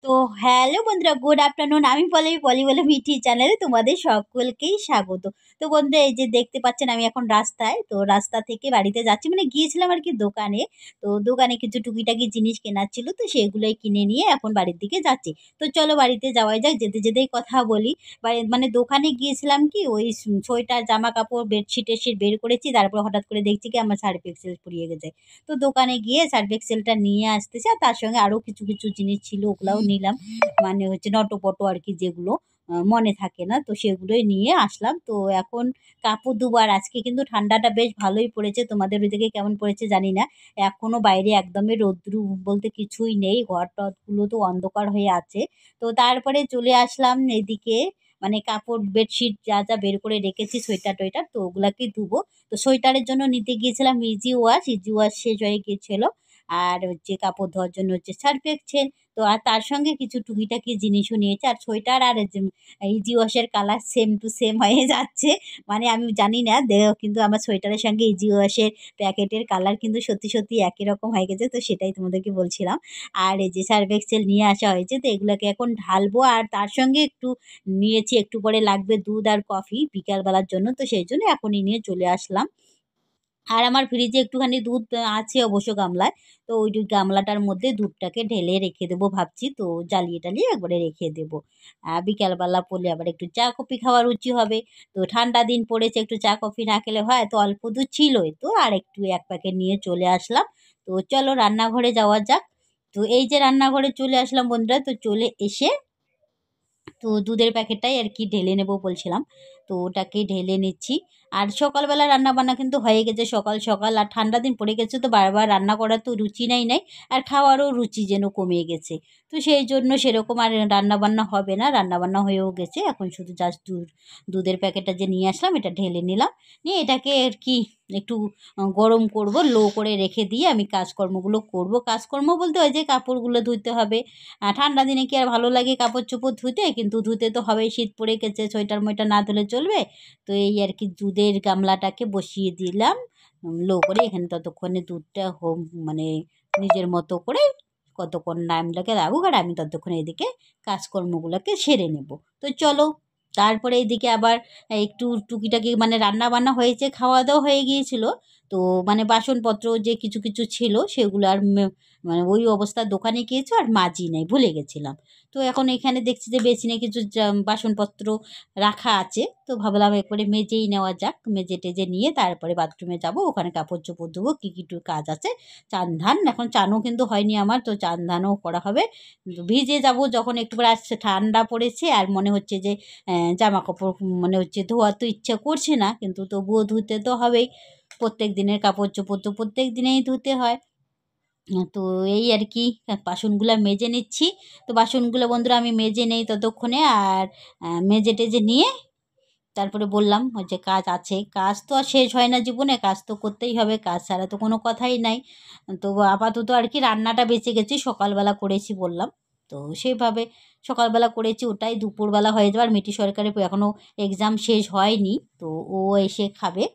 তো হ্যালো বন্ধুরা, good afternoon. আমি পলি পলি বলে মিঠি চ্যানেলে তোমাদের সকলকেই স্বাগত। তো বন্ধুরা, এই যে দেখতে পাচ্ছেন আমি এখন রাস্তায়, তো রাস্তা থেকে বাড়িতে যাচ্ছি, মানে গিয়েছিলাম আর কি দোকানে। তো দোকানে কিছু টুকিটাকি জিনিস কেনার ছিল, তো সেগুলোই কিনে নিয়ে এখন বাড়ির দিকে যাচ্ছি। তো চলো বাড়িতে যাওয়াই যাক, যেতে যেতেই কথা বলি। মানে দোকানে গিয়েছিলাম কি ওই সোয়েটার জামা কাপড় বেডশিট টেডশিট বের করেছি, তারপর হঠাৎ করে দেখছি কি আমার সার্ফ এক্সেল ফুরিয়ে গেছে। তো দোকানে গিয়ে সার্ফ এক্সেলটা নিয়ে আসতেছি, আর তার সঙ্গে আরও কিছু কিছু জিনিস ছিল, ওগুলাও নিলাম। মানে হচ্ছে নটপটো আর কি, যেগুলো মনে থাকে না, তো সেগুলোই নিয়ে আসলাম। তো এখন কাপড় দুবার, আজকে কিন্তু ঠান্ডাটা বেশ ভালোই পড়েছে। তোমাদের ওইদিকে কেমন পড়েছে জানি না। এখনও বাইরে একদমই রৌদ্রু বলতে কিছুই নেই, ঘর টরগুলো তো অন্ধকার হয়ে আছে। তো তারপরে চলে আসলাম এদিকে, মানে কাপড় বেডশিট যা যা বের করে রেখেছি, সোয়েটার টোয়েটার, তো ওগুলাকে ধুবো। তো সোয়েটারের জন্য নিতে গিয়েছিলাম ইজি ওয়াশ, ইজি ওয়াশ শেষ হয়ে গিয়েছিল। আর হচ্ছে কাপড় ধোয়ার জন্য হচ্ছে সার্ফ এক্সেল। তো আর তার সঙ্গে কিছু টুকিটাকি জিনিসও নিয়েছে। আর সোয়েটার আর ইজি ওয়াশের কালার সেম টু সেম হয়ে যাচ্ছে। মানে আমি জানি না, কিন্তু আমার সোয়েটারের সঙ্গে ইজি ওয়াশের প্যাকেটের কালার কিন্তু সত্যি সত্যি একই রকম হয়ে গেছে, তো সেটাই তোমাদেরকে বলছিলাম। আর এই যে সার্ফ এক্সেল নিয়ে আসা হয়েছে, তো এগুলোকে এখন ঢালবো। আর তার সঙ্গে একটু নিয়েছি, একটু পরে লাগবে দুধ আর কফি বিকালবেলার জন্য, তো সেই জন্য এখনই নিয়ে চলে আসলাম। আর আমার ফ্রিজে একটুখানি দুধ আছে অবশ্য গামলায়। তো ওই গামলাটার মধ্যে দুধটাকে ঢেলে রেখে দেবো ভাবছি, তো জ্বালিয়ে টালিয়ে একবারে রেখে দেবো। বিকালবেলা পড়লে আবার একটু চা কফি খাওয়ার রুচি হবে। তো ঠান্ডা দিন পড়েছে, একটু চা কফি না খেলে হয়? তো অল্প দুধ ছিলই, তো আর একটু এক প্যাকেট নিয়ে চলে আসলাম। তো চলো রান্নাঘরে যাওয়া যাক। তো এই যে রান্নাঘরে চলে আসলাম বন্ধুরা, তো চলে এসে তো দুধের প্যাকেটটাই আর কি ঢেলে নেব বলছিলাম। তো ওটাকে ঢেলে নিচ্ছি। আর সকালবেলা রান্নাবান্না কিন্তু হয়ে গেছে সকাল সকাল। আর ঠান্ডা দিন পড়ে গেছে, তো বারবার রান্না করার তো রুচি নাই। আর খাওয়ারও রুচি যেন কমে গেছে। তো সেই জন্য সেরকম আর রান্নাবান্না হবে না, রান্নাবান্না হয়েও গেছে। এখন শুধু জাস্ট দুধের প্যাকেটটা যে নিয়ে আসলাম, এটা ঢেলে নিলাম। নিয়ে এটাকে আর কি একটু গরম করব, লো করে রেখে দিয়ে আমি কাজকর্মগুলো করব। কাজকর্ম বলতে ওই যে কাপড়গুলো ধুতে হবে। ঠান্ডা দিনে কি আর ভালো লাগে কাপড় চোপড় ধুতে, কিন্তু ধুতে তো হবেই, শীত পড়ে গেছে, সোয়েটার মোয়েটার না ধুলে চলবে। তো এই আর কি দুধের গামলাটাকে বসিয়ে দিলাম লো করে। এখানে ততক্ষণে দুধটা মানে নিজের মতো করে কতক্ষণ টাইমটাকে লাগুক, আর আমি ততক্ষণ এদিকে কাজকর্মগুলোকে সেরে নেব। তো চলো, তারপরে এইদিকে আবার একটু টুকিটাকি মানে রান্না বান্না হয়েছে, খাওয়া দাওয়া হয়ে গিয়েছিল। তো মানে বাসনপত্র যে কিছু কিছু ছিল সেগুলো আর মানে ওই অবস্থা, দোকানে গিয়েছো আর মাজি নাই, ভুলে গেছিলাম। তো এখন এখানে দেখছি যে বেসিনে কিছু বাসনপত্র রাখা আছে, তো ভাবলাম একবারে মেজেই নেওয়া যাক। মেজে টেজে নিয়ে তারপরে বাথরুমে যাব, ওখানে কাপড় চোপড় ধুবো, কী কী একটু কাজ আছে। চান ধান এখন চানও কিন্তু হয়নি আমার, তো চান ধানও করা হবে। তো ভিজে যাব যখন একটু করে আসছে, ঠান্ডা পড়েছে, আর মনে হচ্ছে যে জামা কাপড় মনে হচ্ছে ধোয়ার তো ইচ্ছা করছে না, কিন্তু তবুও ধুতে তো হবেই। প্রত্যেক দিনের কাপড় চোপড় তো প্রত্যেক দিনেই ধুতে হয়। তো এই আর কি বাসনগুলো মেজে নিচ্ছি। তো বাসনগুলো বন্ধুরা আমি মেজে নেই ততক্ষণে। আর মেজে টেজে নিয়ে তারপরে বললাম ওই যে কাজ আছে, কাজ তো আর শেষ হয় না জীবনে, কাজ তো করতেই হবে, কাজ ছাড়া তো কোনো কথাই নাই। তো আপাতত আর কি রান্নাটা বেঁচে গেছি, সকালবেলা করেছি বললাম। তো সেইভাবে সকালবেলা করেছি, ওটাই দুপুরবেলা হয়ে যাবে। আর মিটি সরকারের এখনও এক্সাম শেষ হয়নি, তো ও এসে খাবে।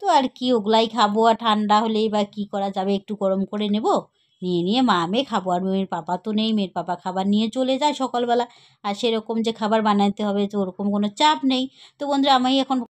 তো আর কি ওগুলাই খাবো। আর ঠান্ডা হলেই বা কী করা যাবে, একটু গরম করে নেব, নিয়ে মা মেয়ে খাবো। আর মেয়ের পাপা তো নেই, মেয়ের পাপা খাবার নিয়ে চলে যায় সকালবেলা। আর সেরকম যে খাবার বানাতে হবে তো ওরকম কোনো চাপ নেই। তো বন্ধুরা আমি এখন